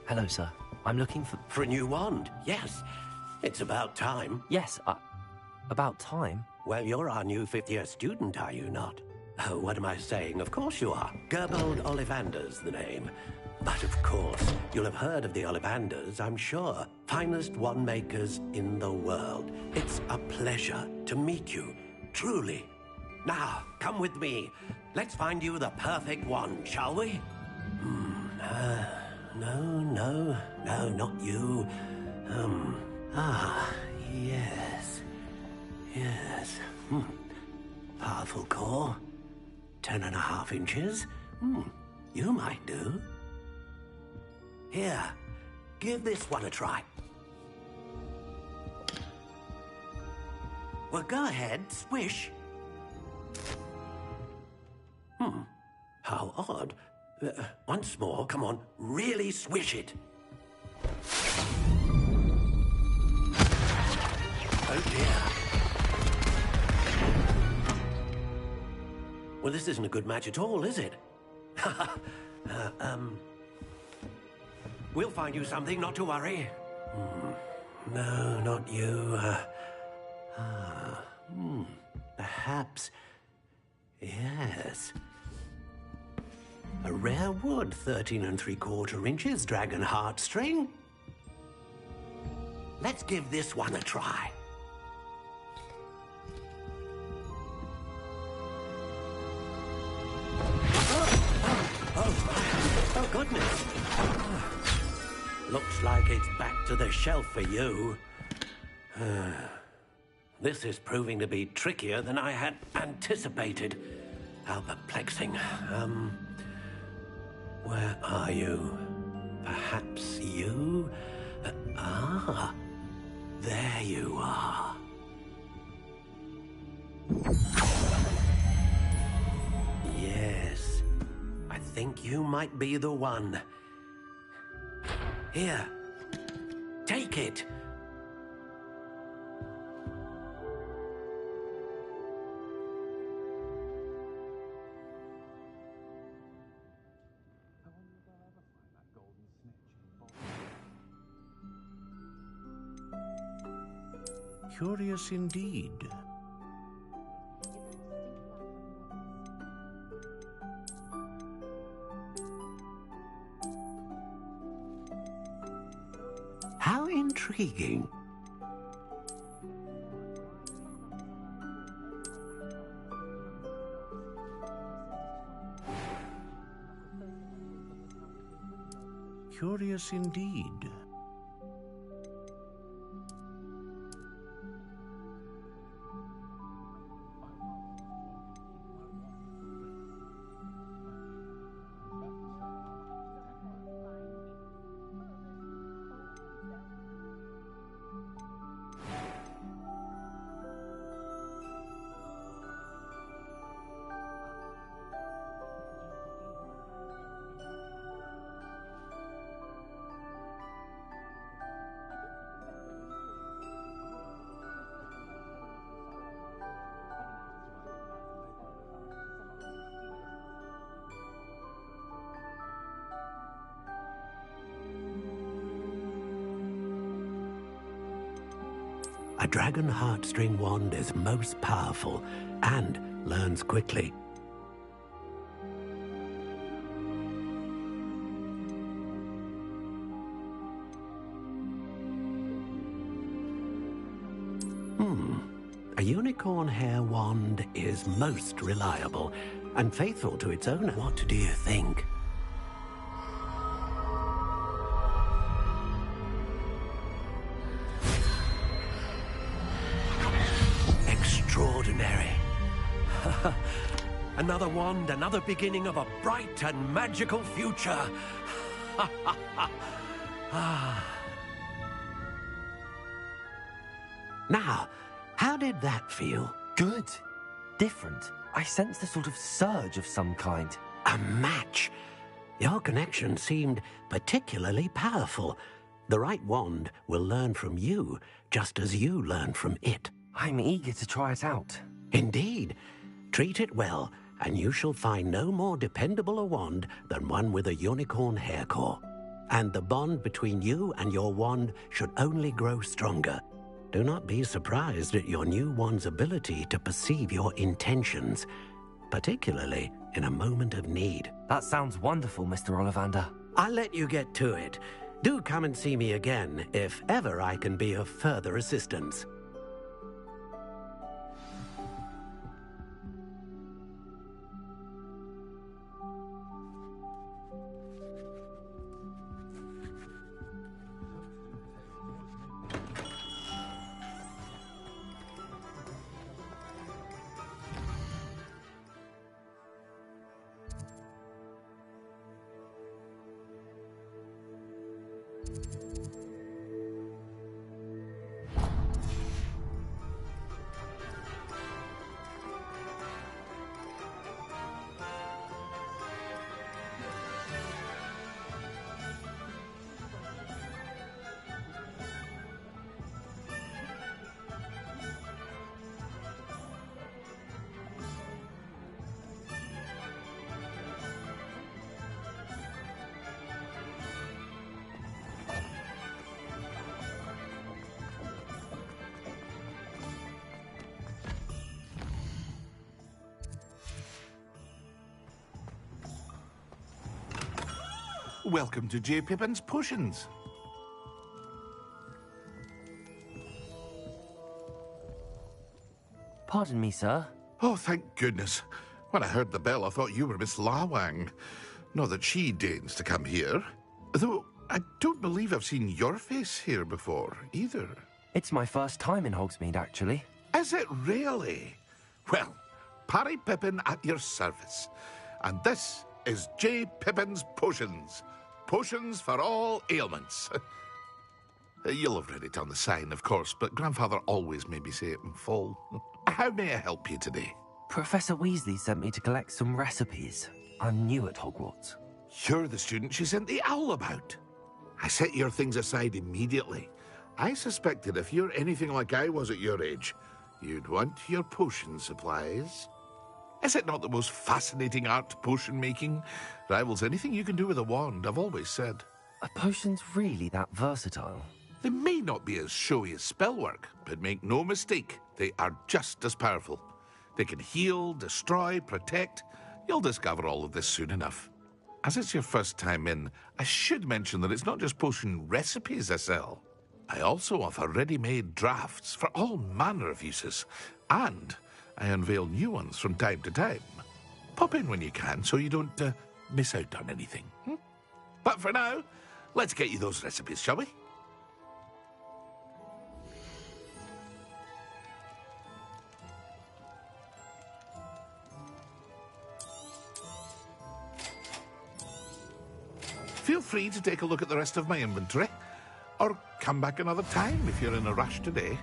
Hello, sir. I'm looking for... For a new wand, yes. It's about time. Yes, about time? Well, you're our new 5th-year student, are you not? Oh, what am I saying? Of course you are. Gerbold Ollivander's the name. But of course, you'll have heard of the Ollivanders, I'm sure. Finest wand makers in the world. It's a pleasure to meet you, truly. Now, come with me. Let's find you the perfect wand, shall we? No, not you. Yes. Powerful core. 10.5 inches. You might do. Here, give this one a try. Well, go ahead, swish. How odd. Once more, come on, really swish it. Oh dear. Well, this isn't a good match at all, is it? We'll find you something, not to worry. No, not you. Perhaps. Yes. A rare wood, 13 3/4 inches, dragon heartstring. Let's give this one a try. Oh, goodness. Looks like it's back to the shelf for you. This is proving to be trickier than I had anticipated. How perplexing. Where are you? Perhaps you? There you are. Yes, I think you might be the one. Here, take it. Curious indeed. How intriguing. Curious indeed. A dragon heartstring wand is most powerful and learns quickly. A unicorn hair wand is most reliable and faithful to its owner. What do you think? Extraordinary. Another wand, another beginning of a bright and magical future. Now, how did that feel? Good. Different. I sensed a sort of surge of some kind. A match. Your connection seemed particularly powerful. The right wand will learn from you, just as you learn from it. I'm eager to try it out. Indeed. Treat it well, and you shall find no more dependable a wand than one with a unicorn hair core. And the bond between you and your wand should only grow stronger. Do not be surprised at your new wand's ability to perceive your intentions, particularly in a moment of need. That sounds wonderful, Mr. Ollivander. I'll let you get to it. Do come and see me again if ever I can be of further assistance. welcome to J. Pippin's Potions. Pardon me, sir. Oh, thank goodness. When I heard the bell, I thought you were Miss Lawang. Not that she deigns to come here. Though, I don't believe I've seen your face here before, either. It's my first time in Hogsmeade, actually. Is it really? Well, Parry Pippin at your service. And this is J. Pippin's Potions. Potions for all ailments. You'll have read it on the sign, of course, but Grandfather always made me say it in full. How may I help you today? Professor Weasley sent me to collect some recipes. I'm new at Hogwarts. You're the student she sent the owl about. I set your things aside immediately. I suspected if you're anything like I was at your age, you'd want your potion supplies. Is it not the most fascinating art, potion making? Rivals anything you can do with a wand, I've always said. Are potions really that versatile? They may not be as showy as spellwork, but make no mistake, they are just as powerful. They can heal, destroy, protect. You'll discover all of this soon enough. As it's your first time in, I should mention that it's not just potion recipes I sell. I also offer ready-made drafts for all manner of uses, and I unveil new ones from time to time. Pop in when you can so you don't miss out on anything. But for now, let's get you those recipes, shall we? Feel free to take a look at the rest of my inventory, or come back another time if you're in a rush today.